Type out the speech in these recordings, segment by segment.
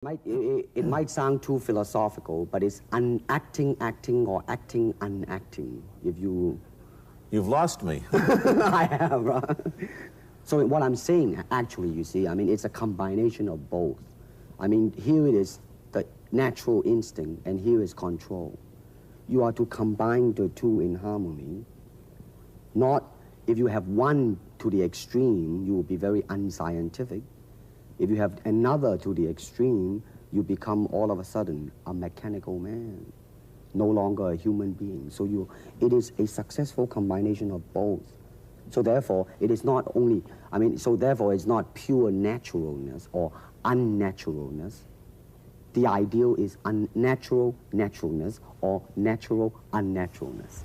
It might sound too philosophical, but it's acting or acting unacting. You've lost me. I have, right? So what I'm saying, actually, you see, I mean, it's a combination of both. I mean, here it is the natural instinct, and here is control. You are to combine the two in harmony. Not, if you have one to the extreme, you will be very unscientific. If you have another to the extreme, you become all of a sudden a mechanical man, no longer a human being. So it is a successful combination of both. So therefore, it is not only, therefore it's not pure naturalness or unnaturalness. The ideal is unnatural naturalness or natural unnaturalness.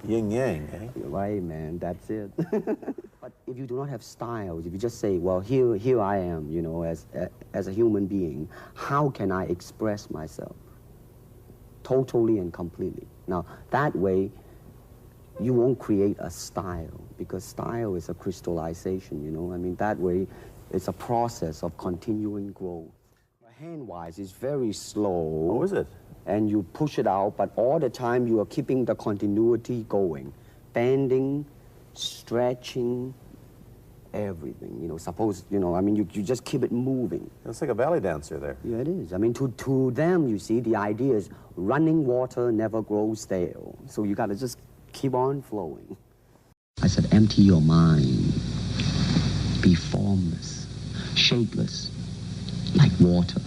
Yin yang, eh? Right, man, that's it. But if you do not have styles, if you just say, well, here I am, you know, as a human being, how can I express myself? Totally and completely. Now, that way, you won't create a style, because style is a crystallization, you know? I mean, that way, it's a process of continuing growth. Hand-wise, it's very slow. Oh, is it? And you push it out, but all the time you are keeping the continuity going. Bending, stretching, everything. You know, suppose, you know, I mean, you just keep it moving. It's like a ballet dancer there. Yeah, it is. I mean, to them, you see, the idea is running water never grows stale. So you got to just keep on flowing. I said, empty your mind. Be formless, shapeless, like water.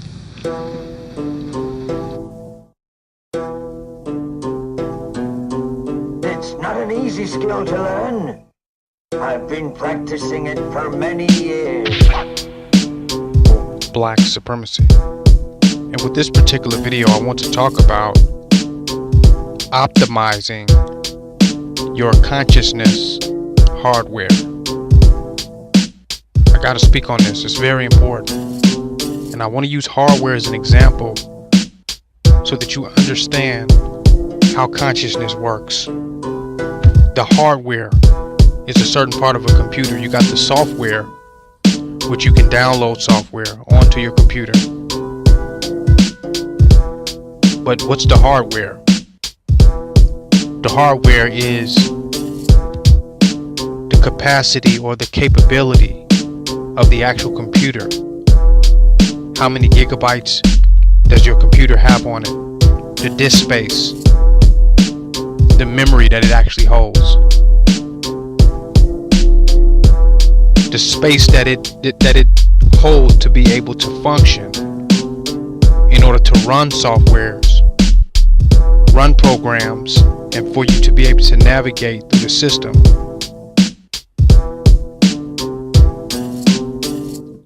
It's not an easy skill to learn. I've been practicing it for many years. Black supremacy. And with this particular video, I want to talk about optimizing your consciousness hardware. I gotta speak on this, it's very important. And I want to use hardware as an example so that you understand how consciousness works. The hardware is a certain part of a computer. You got the software, which you can download software onto your computer. But what's the hardware? The hardware is the capacity or the capability of the actual computer. How many gigabytes does your computer have on it? The disk space, the memory that it actually holds, the space that it holds to be able to function in order to run softwares, run programs, and for you to be able to navigate through the system.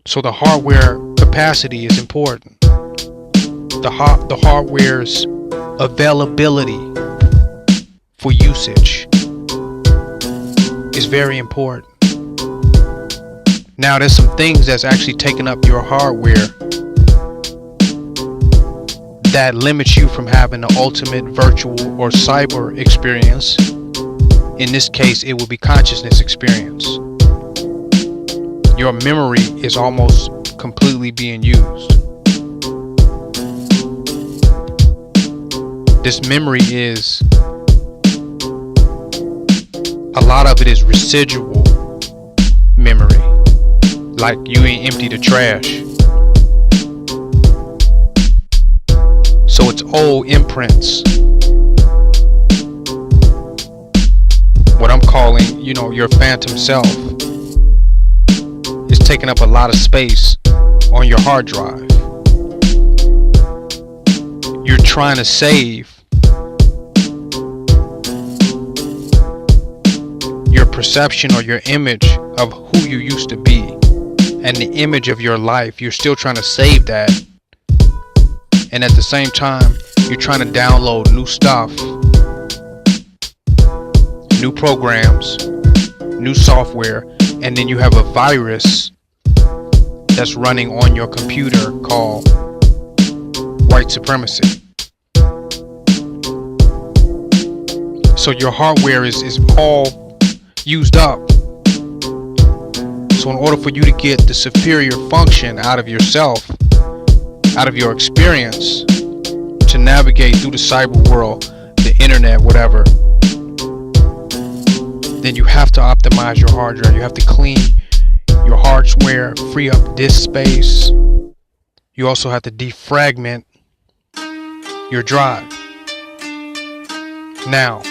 So the hardware capacity is important. The hardware's availability for usage is very important. Now, there's some things that's actually taking up your hardware that limits you from having the ultimate virtual or cyber experience. In this case, it will be consciousness experience. Your memory is almost completely being used. This memory is, a lot of it is residual memory, like you ain't empty the trash. So it's old imprints. What I'm calling, you know, your phantom self is taking up a lot of space on your hard drive. You're trying to save your perception or your image of who you used to be and the image of your life. You're still trying to save that, and at the same time you're trying to download new stuff, new programs, new software, and then you have a virus that's running on your computer called white supremacy. So your hardware is all used up. So in order for you to get the superior function out of yourself, out of your experience to navigate through the cyber world, the internet, whatever, then you have to optimize your hard drive. You have to clean your hardware, free up disk space. You also have to defragment your drive. Now,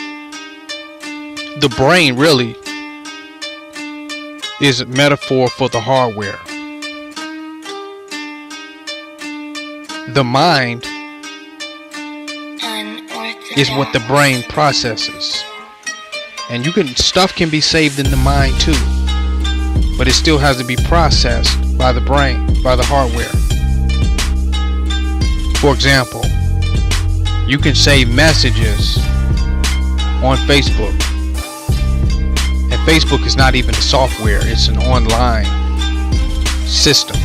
the brain really is a metaphor for the hardware. The mind is what the brain processes. And stuff can be saved in the mind too, but it still has to be processed by the brain, by the hardware. For example, you can save messages on Facebook. And Facebook is not even a software, it's an online system.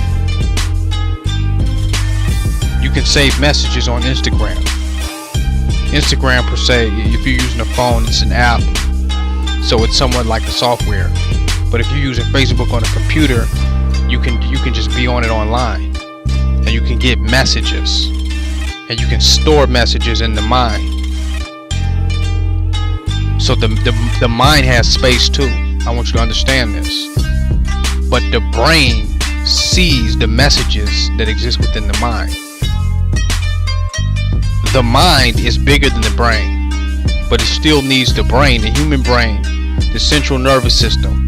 You can save messages on Instagram. Instagram per se, if you're using a phone, it's an app, so it's somewhat like a software. But if you're using Facebook on a computer, you can just be on it online, and you can get messages, and you can store messages in the mind. So the mind has space too. I want you to understand this. But the brain sees the messages that exist within the mind. The mind is bigger than the brain, but it still needs the brain, the human brain, the central nervous system.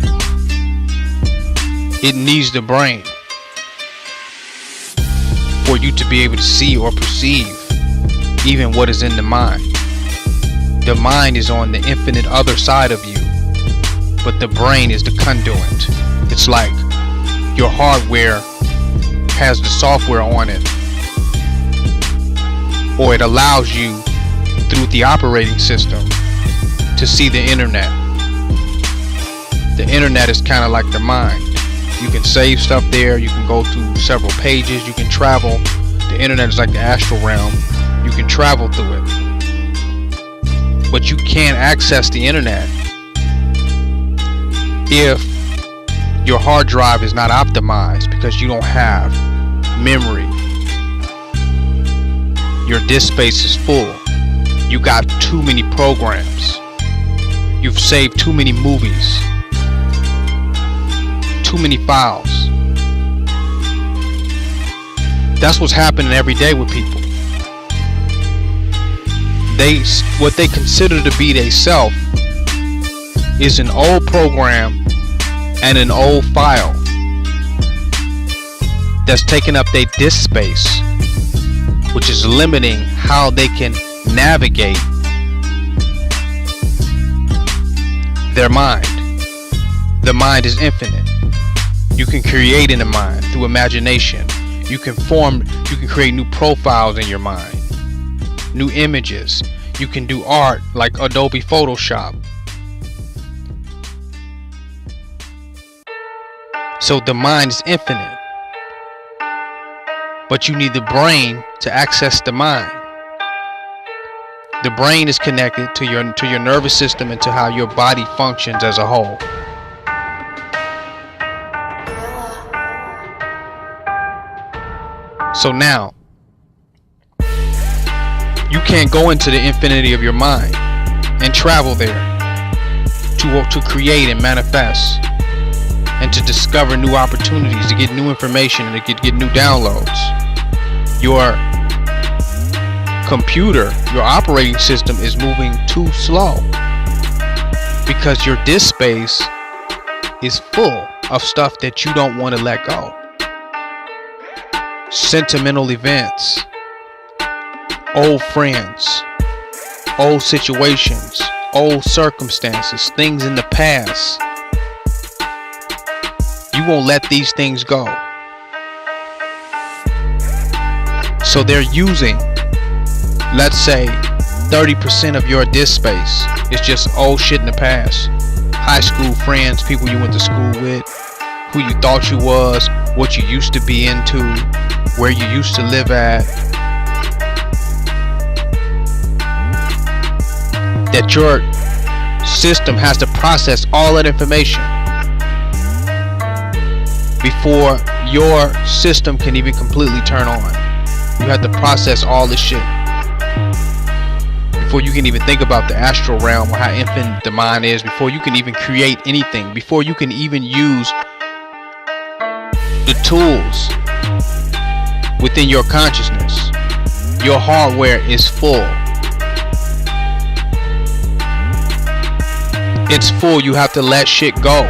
It needs the brain for you to be able to see or perceive even what is in the mind. The mind is on the infinite other side of you, but the brain is the conduit. It's like your hardware has the software on it, or it allows you through the operating system to see the internet. The internet is kind of like the mind. You can save stuff there, you can go through several pages, you can travel. The internet is like the astral realm. You can travel through it. But you can't access the internet if your hard drive is not optimized, because you don't have memory. Your disk space is full. You got too many programs. You've saved too many movies. Too many files. That's what's happening every day with people. What they consider to be their self is an old program and an old file that's taking up their disk space, which is limiting how they can navigate their mind. The mind is infinite. You can create in the mind through imagination. You can create new profiles in your mind, new images. You can do art like Adobe Photoshop. So the mind is infinite, but you need the brain to access the mind. The brain is connected to your nervous system and to how your body functions as a whole. So now, you can't go into the infinity of your mind and travel there to create and manifest and to discover new opportunities, to get new information and to get new downloads. Your computer, your operating system is moving too slow because your disk space is full of stuff that you don't want to let go. Sentimental events, old friends, old situations, old circumstances, things in the past. You won't let these things go. So they're using, let's say, 30% of your disk space is just old shit in the past. High school friends, people you went to school with, who you thought you was, what you used to be into, where you used to live at. That your system has to process all that information before your system can even completely turn on. You have to process all this shit before you can even think about the astral realm or how infinite the mind is, before you can even create anything, before you can even use the tools within your consciousness. Your hardware is full. It's full. You have to let shit go.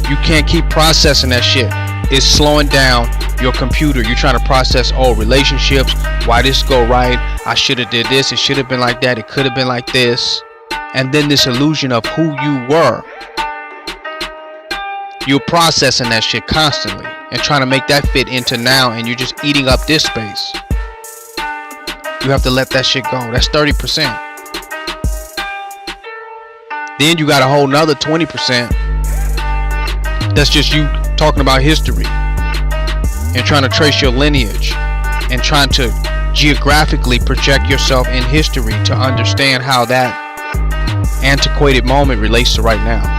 You can't keep processing that shit. It's slowing down your computer. You're trying to process relationships, why this go right, I should have did this, it should have been like that, it could have been like this. And then this illusion of who you were. You're processing that shit constantly and trying to make that fit into now, and you're just eating up this space. You have to let that shit go. That's 30%. Then you got a whole nother 20%. That's just you talking about history and trying to trace your lineage and trying to geographically project yourself in history to understand how that antiquated moment relates to right now.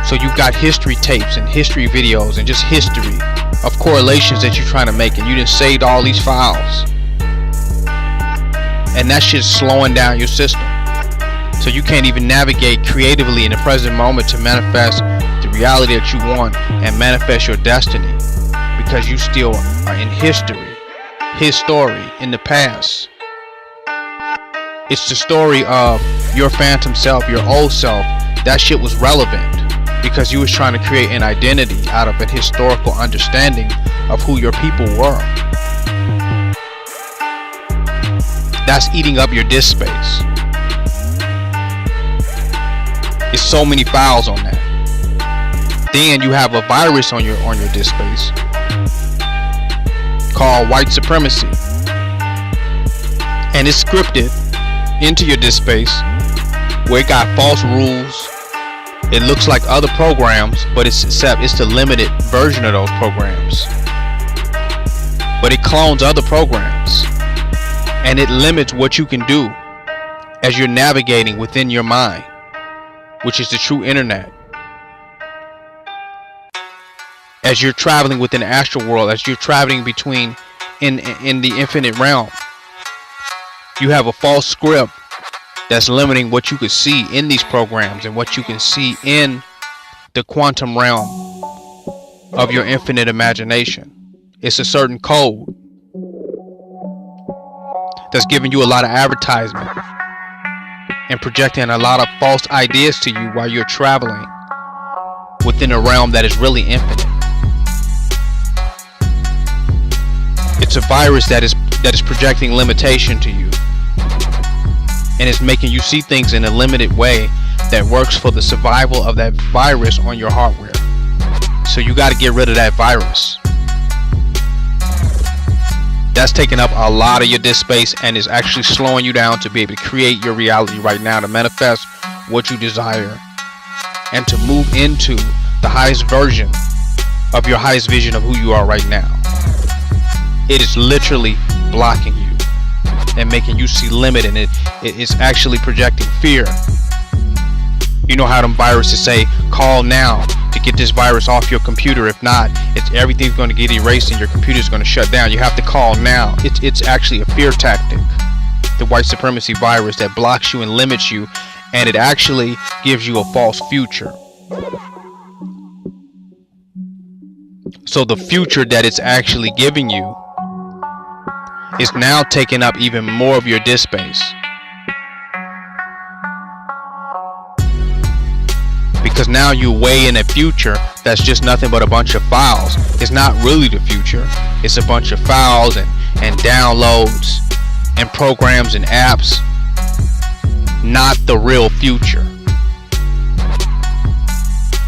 So you've got history tapes and history videos and just history of correlations that you're trying to make, and you just saved all these files, and that shit's slowing down your system. So you can't even navigate creatively in the present moment to manifest the reality that you want and manifest your destiny, because you still are in history, his story in the past. It's the story of your phantom self, your old self. That shit was relevant because you was trying to create an identity out of a historical understanding of who your people were. That's eating up your disk space. It's so many files on that. Then you have a virus on your disk space called white supremacy, and it's scripted into your disk space where it got false rules. It looks like other programs, but it's the limited version of those programs. But it clones other programs, and it limits what you can do as you're navigating within your mind, which is the true internet. As you're traveling within the astral world, as you're traveling between in the infinite realm, you have a false script that's limiting what you could see in these programs and what you can see in the quantum realm of your infinite imagination. It's a certain code that's giving you a lot of advertisement and projecting a lot of false ideas to you while you're traveling within a realm that is really infinite. It's a virus that is projecting limitation to you, and it's making you see things in a limited way that works for the survival of that virus on your hardware. So you got to get rid of that virus. That's taking up a lot of your disk space and is actually slowing you down to be able to create your reality right now, to manifest what you desire and to move into the highest version of your highest vision of who you are right now. It is literally blocking you and making you see limit, and it is actually projecting fear. You know how them viruses say, call now to get this virus off your computer. If not, everything's going to get erased and your computer's going to shut down. You have to call now. It's actually a fear tactic, the white supremacy virus that blocks you and limits you, and it actually gives you a false future. So the future that it's actually giving you is now taking up even more of your disk space, because now you're way in a future that's just nothing but a bunch of files. It's not really the future. It's a bunch of files and downloads and programs and apps, not the real future,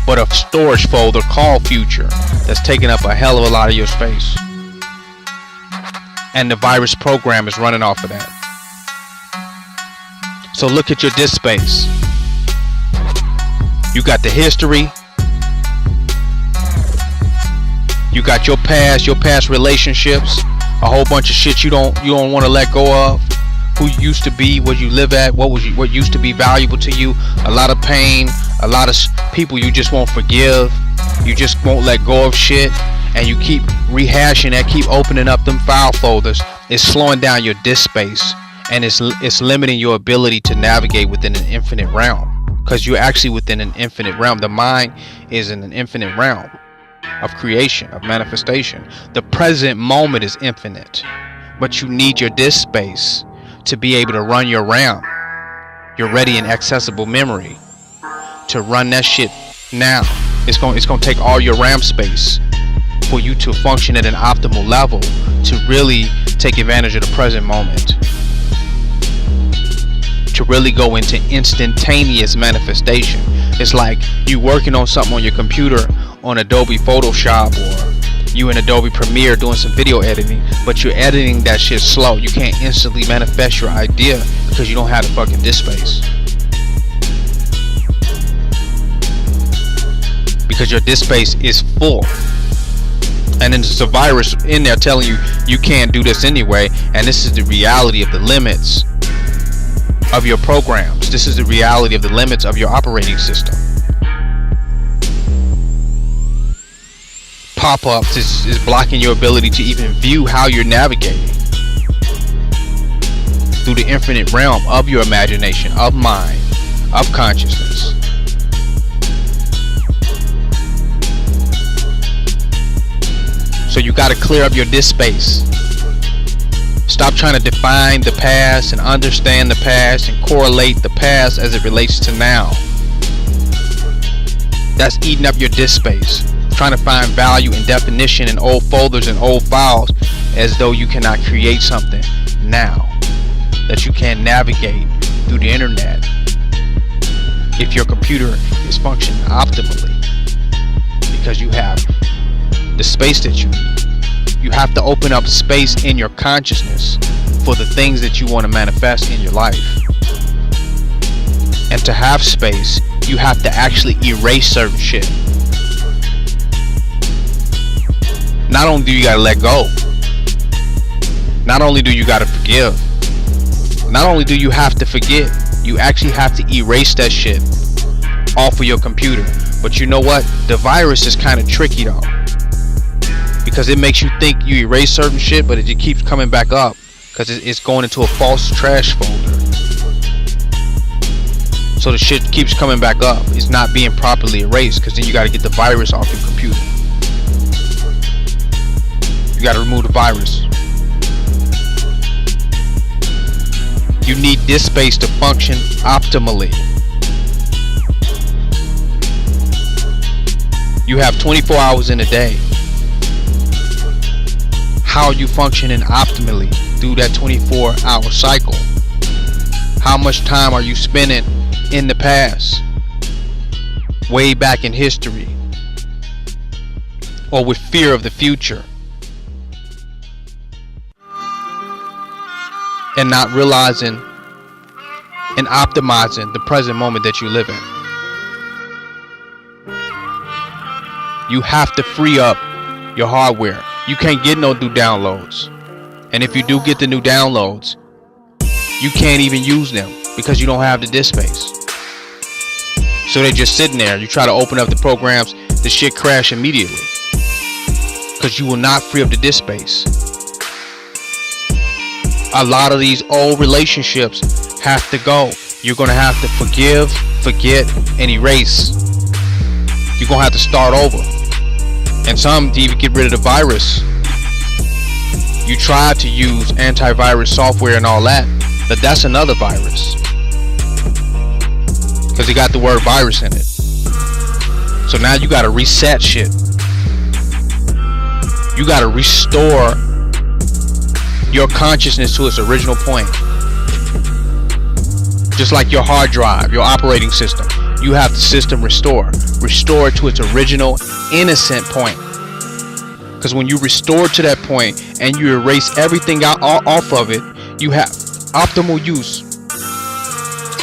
but a storage folder called future that's taking up a hell of a lot of your space. And the virus program is running off of that. So look at your disk space. You got the history. You got your past relationships, a whole bunch of shit you don't want to let go of. Who you used to be, where you live at, what used to be valuable to you. A lot of pain, a lot of people you just won't forgive. You just won't let go of shit. and you keep rehashing that, keep opening up them file folders, it's slowing down your disk space, and it's limiting your ability to navigate within an infinite realm, because you're actually within an infinite realm. The mind is in an infinite realm of creation, of manifestation. The present moment is infinite, but you need your disk space to be able to run your RAM, your ready and accessible memory, to run that shit now. It's going to take all your RAM space for you to function at an optimal level, to really take advantage of the present moment, to really go into instantaneous manifestation. It's like you working on something on your computer on Adobe Photoshop, or you in Adobe Premiere doing some video editing, but you're editing that shit slow. You can't instantly manifest your idea because you don't have the fucking disk space. Because your disk space is full, and then there's a virus in there telling you you can't do this anyway. And this is the reality of the limits of your programs. This is the reality of the limits of your operating system. Pop-ups is blocking your ability to even view how you're navigating through the infinite realm of your imagination, of mind, of consciousness. So you got to clear up your disk space. Stop trying to define the past and understand the past and correlate the past as it relates to now. That's eating up your disk space. Trying to find value and definition in old folders and old files, as though you cannot create something now, that you can't navigate through the internet if your computer is functioning optimally, because you have the space that you need. You have to open up space in your consciousness for the things that you want to manifest in your life. And to have space, you have to actually erase certain shit. Not only do you gotta let go, not only do you gotta forgive, not only do you have to forget, you actually have to erase that shit off of your computer. But you know what? The virus is kind of tricky though, because it makes you think you erase certain shit, but it just keeps coming back up because it's going into a false trash folder. So the shit keeps coming back up. It's not being properly erased, because then you got to get the virus off your computer. You got to remove the virus. You need this space to function optimally. You have 24 hours in a day. How are you functioning optimally through that 24-hour cycle? How much time are you spending in the past, way back in history, or with fear of the future, and not realizing and optimizing the present moment that you live in? You have to free up your hardware. You can't get no new downloads, and if you do get the new downloads, you can't even use them because you don't have the disk space. So they're just sitting there. You try to open up the programs, the shit crash immediately because you will not free up the disk space. A lot of these old relationships have to go. You're gonna have to forgive, forget, and erase. You're gonna have to start over. And some to even get rid of the virus. You try to use antivirus software and all that, but that's another virus, because it got the word virus in it. So now you got to reset shit. You got to restore your consciousness to its original point. Just like your hard drive, your operating system, you have the system restore it to its original innocent point. Because when you restore to that point and you erase everything out off of it, you have optimal use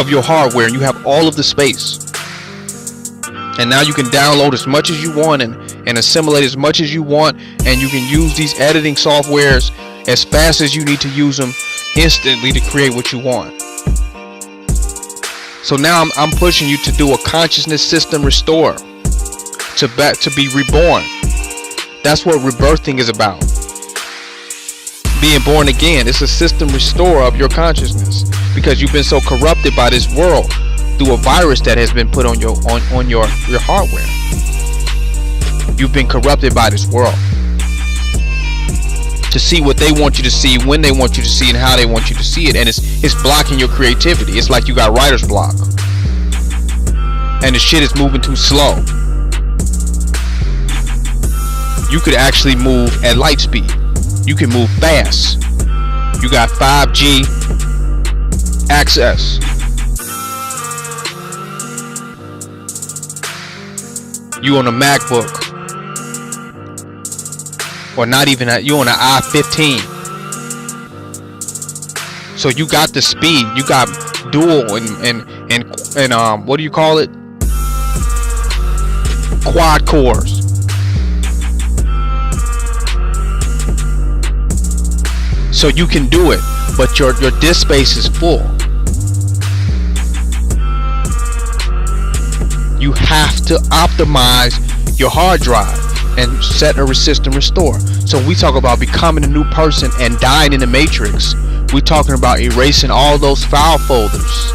of your hardware, and you have all of the space. And now you can download as much as you want and assimilate as much as you want, and you can use these editing softwares as fast as you need to use them instantly to create what you want. So now I'm pushing you to do a consciousness system restore, to be reborn, That's what rebirthing is about. Being born again. It's a system restore of your consciousness, because you've been so corrupted by this world through a virus that has been put on your hardware. You've been corrupted by this world to see what they want you to see, when they want you to see, and how they want you to see it. And it's blocking your creativity. It's like you got writer's block, and the shit is moving too slow. You could actually move at light speed. You can move fast. You got 5G access. You on a MacBook, or not even you on an i15. So you got the speed. You got dual and what do you call it? Quad cores. So you can do it, but your disk space is full. You have to optimize your hard drive and set a system restore. So we talk about becoming a new person and dying in the matrix. We're talking about erasing all those file folders,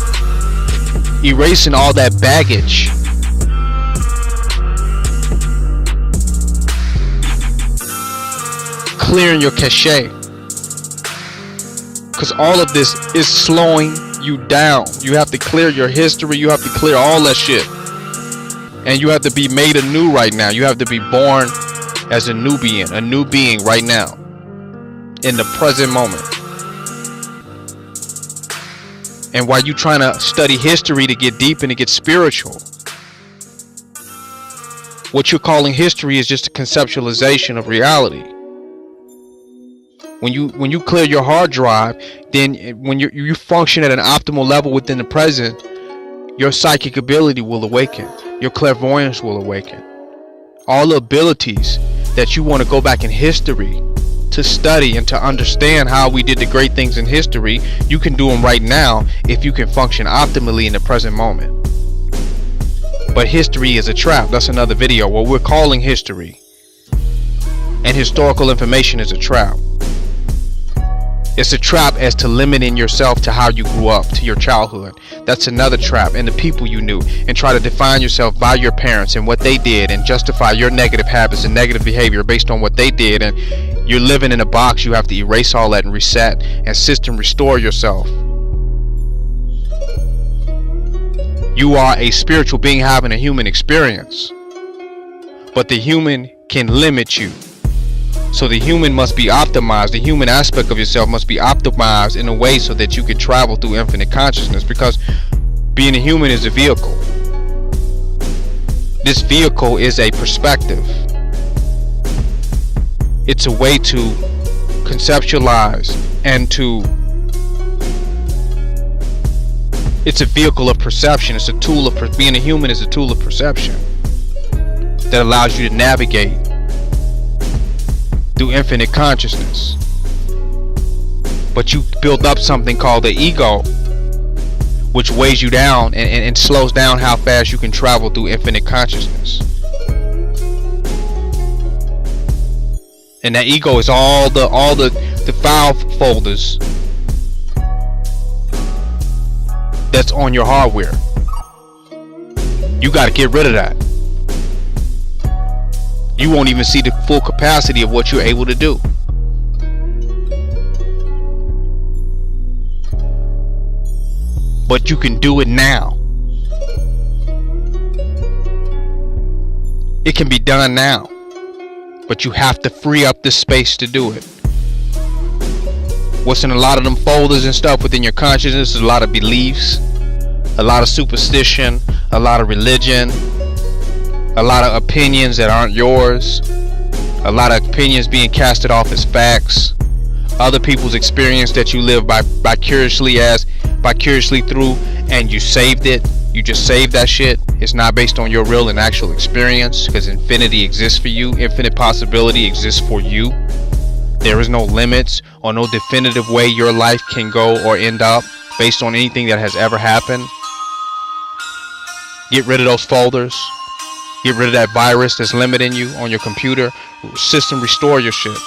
erasing all that baggage, clearing your cache. Because all of this is slowing you down. You have to clear your history. You have to clear all that shit. And you have to be made anew right now. You have to be born as a Nubian, a new being right now, in the present moment. And while you trying to study history to get deep and to get spiritual, what you're calling history is just a conceptualization of reality. When you clear your hard drive, then when you function at an optimal level within the present, your psychic ability will awaken. Your clairvoyance will awaken. All the abilities that you want to go back in history to study and to understand how we did the great things in history, you can do them right now if you can function optimally in the present moment. But history is a trap. That's another video. What we're calling history and historical information is a trap. It's a trap as to limiting yourself to how you grew up, to your childhood. That's another trap. And the people you knew, and try to define yourself by your parents and what they did, and justify your negative habits and negative behavior based on what they did. And you're living in a box. You have to erase all that and reset and system restore yourself. You are a spiritual being having a human experience, but the human can limit you. So the human must be optimized. The human aspect of yourself must be optimized in a way so that you can travel through infinite consciousness, because being a human is a vehicle. This vehicle is a perspective. It's a way to conceptualize and it's a vehicle of perception. It's a tool of being a human is a tool of perception that allows you to navigate through infinite consciousness. But you build up something called the ego, which weighs you down and slows down how fast you can travel through infinite consciousness. And that ego is all the file folders that's on your hardware. You got to get rid of that. You won't even see the full capacity of what you're able to do. But you can do it now. It can be done now. But you have to free up the space to do it. What's in a lot of them folders and stuff within your consciousness is a lot of beliefs, a lot of superstition, a lot of religion, a lot of opinions that aren't yours, a lot of opinions being casted off as facts, other people's experience that you live vicariously through, and you saved it. You just saved that shit. It's not based on your real and actual experience, because infinity exists for you. Infinite possibility exists for you. There is no limits or no definitive way your life can go or end up based on anything that has ever happened. Get rid of those folders. Get rid of that virus that's limiting you on your computer. System restore your shit.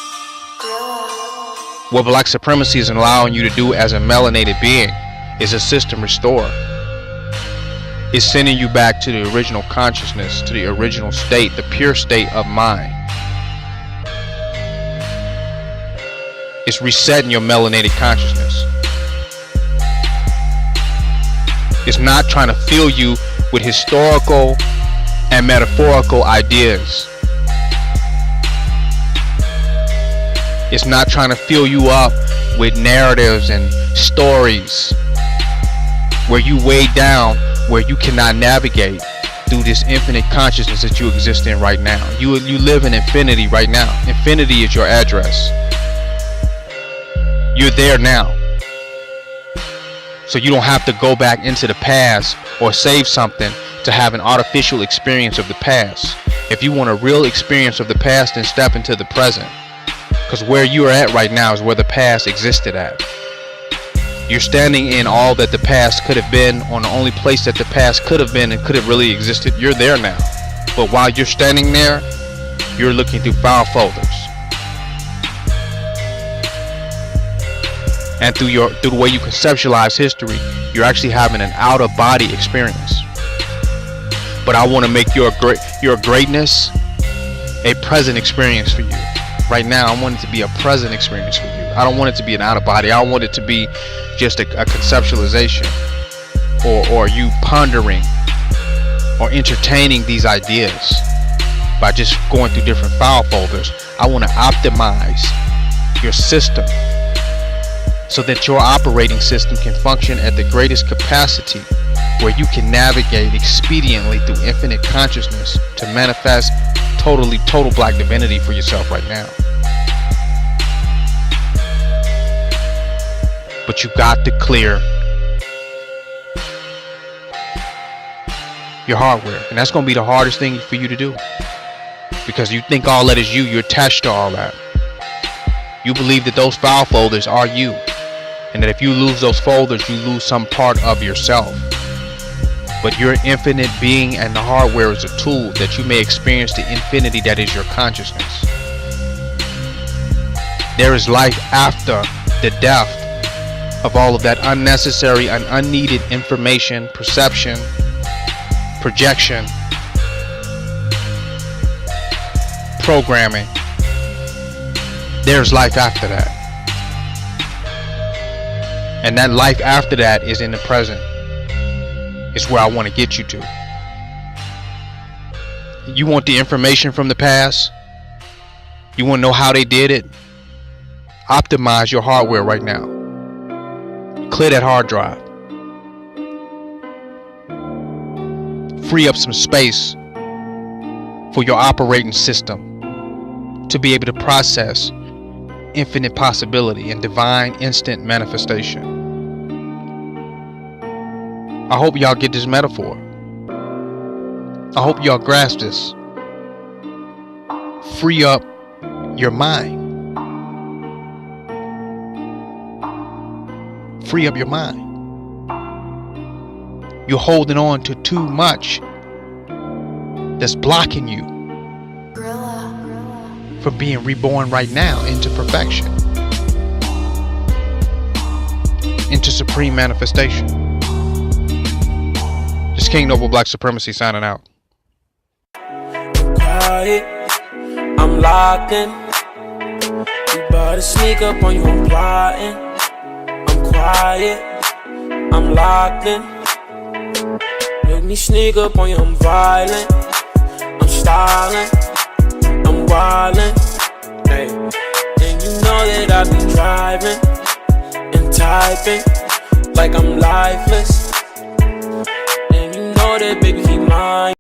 What black supremacy is allowing you to do as a melanated being is a system restore. It's sending you back to the original consciousness, to the original state, the pure state of mind. It's resetting your melanated consciousness. It's not trying to fill you with historical and metaphorical ideas. It's not trying to fill you up with narratives and stories where you weigh down, where you cannot navigate through this infinite consciousness that you exist in right now. You live in infinity right now. Infinity is your address. You're there now. So you don't have to go back into the past or save something to have an artificial experience of the past. If you want a real experience of the past, then step into the present. Because where you are at right now is where the past existed at. You're standing in all that the past could have been, on the only place that the past could have been and could have really existed. You're there now. But while you're standing there, you're looking through file folders. And through the way you conceptualize history, you're actually having an out-of-body experience. But I want to make your greatness a present experience for you. Right now, I want it to be a present experience for you. I don't want it to be an out-of-body. I want it to be just a conceptualization, or you pondering or entertaining these ideas by just going through different file folders. I want to optimize your system so that your operating system can function at the greatest capacity, where you can navigate expediently through infinite consciousness to manifest total black divinity for yourself right now. But you got to clear your hardware, and that's going to be the hardest thing for you to do, because you think all that is you. You're attached to all that. You believe that those file folders are you, and that if you lose those folders, you lose some part of yourself. But you're an infinite being, and the hardware is a tool that you may experience the infinity that is your consciousness. There is life after the death of all of that unnecessary and unneeded information, perception, projection, programming. There's life after that. And that life after that is in the present. It's where I want to get you to. You want the information from the past? You want to know how they did it? Optimize your hardware right now. Clear that hard drive. Free up some space for your operating system to be able to process infinite possibility and divine instant manifestation. I hope y'all get this metaphor. I hope y'all grasp this. Free up your mind. Free up your mind. You're holding on to too much that's blocking you from being reborn right now into perfection, into supreme manifestation. This King NoBle Black Supremacy signing out. Quiet, I'm locked in. You better sneak up on you, I'm plotting. I'm quiet, I'm locked in. Make me sneak up on you, I'm violent. I'm styling, I'm wildin'. Hey, and you know that I be driving and typing like I'm lifeless. And you know that baby he mine.